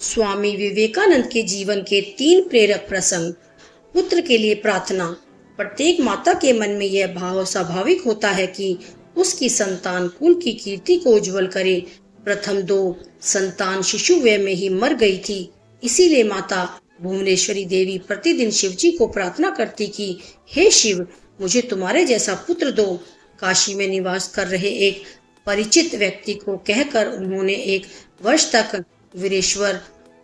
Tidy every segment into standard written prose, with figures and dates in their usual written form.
स्वामी विवेकानंद के जीवन के 3 प्रेरक प्रसंग। पुत्र के लिए प्रार्थना। प्रत्येक माता के मन में यह भाव स्वाभाविक होता है कि उसकी संतान कुल की कीर्ति को उज्जवल करे। प्रथम 2 संतान शिशु वय में ही मर गई थी, इसीलिए माता भुवनेश्वरी देवी प्रतिदिन शिव जी को प्रार्थना करती कि हे शिव, मुझे तुम्हारे जैसा पुत्र दो। काशी में निवास कर रहे एक परिचित व्यक्ति को कहकर उन्होंने 1 वर्ष तक वीरेश्वर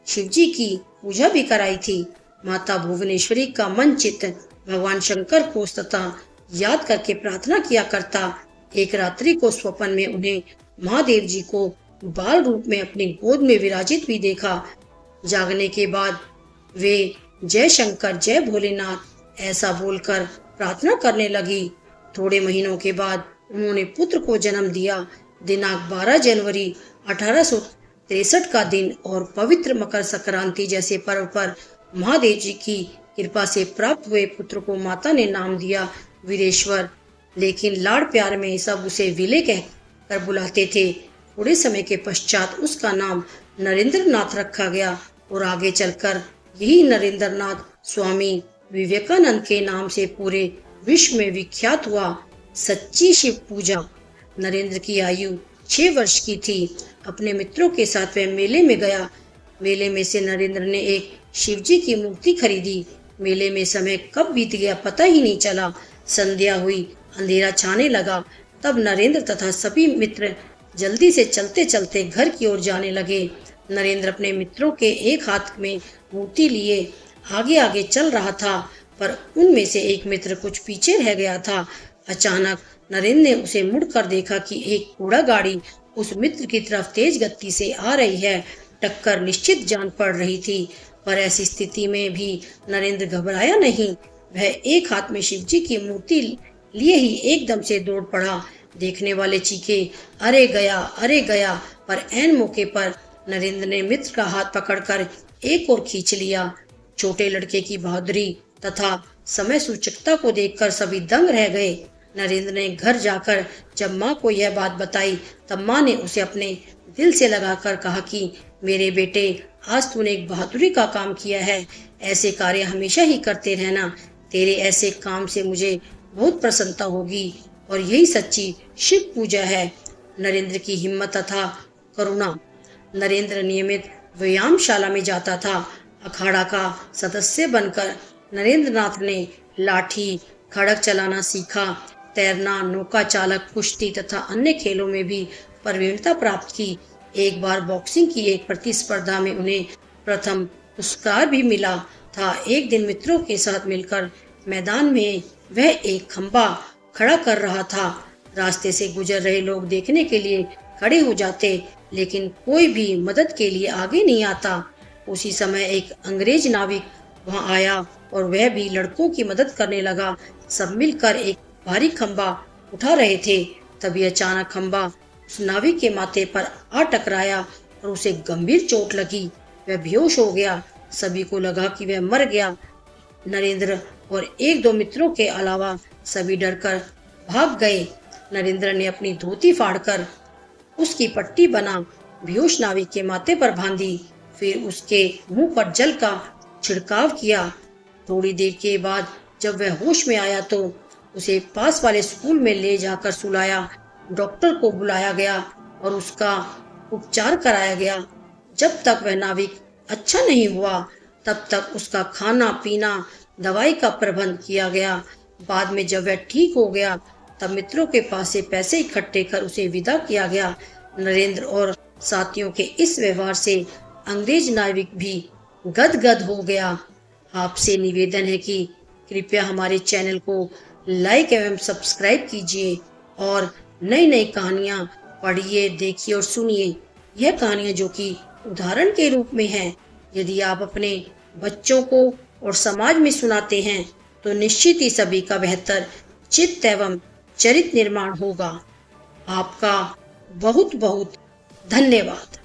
शिव जी की पूजा भी कराई थी। माता भुवनेश्वरी का मन चित्त भगवान शंकर को सतत याद करके प्रार्थना किया करता। एक रात्रि को स्वप्न में उन्हें महादेव जी को बाल रूप में अपनी गोद में विराजित भी देखा। जागने के बाद वे जय शंकर जय भोलेनाथ ऐसा बोलकर प्रार्थना करने लगी। थोड़े महीनों के बाद उन्होंने पुत्र को जन्म दिया। दिनांक 12 जनवरी 1863 का दिन और पवित्र मकर संक्रांति जैसे पर्व पर महादेव जी की कृपा से प्राप्त हुए पुत्र को माता ने नाम दिया वीरेश्वर। लेकिन लाड़ प्यार में सब उसे विले कहकर बुलाते थे। थोड़े समय के पश्चात उसका नाम नरेंद्र नाथ रखा गया और आगे चलकर यही नरेंद्र नाथ स्वामी विवेकानंद के नाम से पूरे विश्व में विख्यात हुआ। सच्ची शिव पूजा। नरेंद्र की आयु 6 वर्ष की थी। अपने मित्रों के साथ वह मेले में गया। मेले में से नरेंद्र ने एक शिव जी की मूर्ति खरीदी। मेले में समय कब बीत गया पता ही नहीं चला। संध्या हुई, अंधेरा छाने लगा। तब नरेंद्र तथा सभी मित्र जल्दी से चलते चलते घर की ओर जाने लगे। नरेंद्र अपने मित्रों के एक हाथ में मूर्ति लिए आगे आगे चल रहा था, पर उनमें से एक मित्र कुछ पीछे रह गया था। अचानक नरेंद्र ने उसे मुड़कर देखा कि एक घोड़ा गाड़ी उस मित्र की तरफ तेज गति से आ रही है। टक्कर निश्चित जान पड़ रही थी, पर ऐसी स्थिति में भी नरेंद्र घबराया नहीं। वह एक हाथ में शिव जी की मूर्ति लिए ही एकदम से दौड़ पड़ा। देखने वाले चीखे, अरे गया, अरे गया। पर ऐन मौके पर नरेंद्र ने मित्र का हाथ पकड़कर एक और खींच लिया। छोटे लड़के की बहादुरी तथा समय सूचकता को देखकर सभी दंग रह गए। नरेंद्र ने घर जाकर जब माँ को यह बात बताई, तब माँ ने उसे अपने दिल से लगाकर कहा कि मेरे बेटे, आज तूने एक बहादुरी का काम किया है। ऐसे कार्य हमेशा ही करते रहना। तेरे ऐसे काम से मुझे बहुत प्रसन्नता होगी और यही सच्ची शिव पूजा है। नरेंद्र की हिम्मत तथा करुणा। नरेंद्र नियमित व्यायामशाला में जाता था। अखाड़ा का सदस्य बनकर नरेंद्र नाथ ने लाठी खड़क चलाना सीखा। तैरना, नौका चालक, कुश्ती तथा अन्य खेलों में भी प्रवीणता प्राप्त की। एक बार बॉक्सिंग की एक प्रतिस्पर्धा में उन्हें प्रथम पुरस्कार भी मिला था। एक दिन मित्रों के साथ मिलकर मैदान में वह एक खंबा खड़ा कर रहा था। रास्ते से गुजर रहे लोग देखने के लिए खड़े हो जाते, लेकिन कोई भी मदद के लिए आगे नहीं आता। उसी समय एक अंग्रेज नाविक वहां आया और वह भी लड़कों की मदद करने लगा। सब मिलकर एक भारी खंबा उठा रहे थे। तभी अचानक खंबा उस नाविक के माथे पर आ टकराया और उसे गंभीर चोट लगी। वह बेहोश हो गया। सभी को लगा कि वह मर गया। नरेंद्र और 1-2 मित्रों के अलावा सभी डरकर भाग गए। नरेंद्र ने अपनी धोती फाड़कर उसकी पट्टी बना बेहोश नाविक के माथे पर बांधी। फिर उसके मुंह पर जल का छिड़काव किया। थोड़ी देर के बाद जब वह होश में आया तो उसे पास वाले स्कूल में ले जाकर सुलाया। डॉक्टर को बुलाया गया और उसका उपचार कराया गया। जब तक वह नाविक अच्छा नहीं हुआ, तब तक उसका खाना पीना, दवाई का प्रबंध किया गया। बाद में जब वह ठीक हो गया, तब मित्रों के पास से पैसे इकट्ठे कर उसे विदा किया गया। नरेंद्र और साथियों के इस व्यवहार से अंग्रेज नाविक भी गदगद हो गया। आपसे निवेदन है कि कृपया हमारे चैनल को लाइक एवं सब्सक्राइब कीजिए और नई नई कहानियाँ पढ़िए, देखिए और सुनिए। यह कहानियाँ जो कि उदाहरण के रूप में हैं, यदि आप अपने बच्चों को और समाज में सुनाते हैं तो निश्चित ही सभी का बेहतर चित्त एवं चरित्र निर्माण होगा। आपका बहुत बहुत धन्यवाद।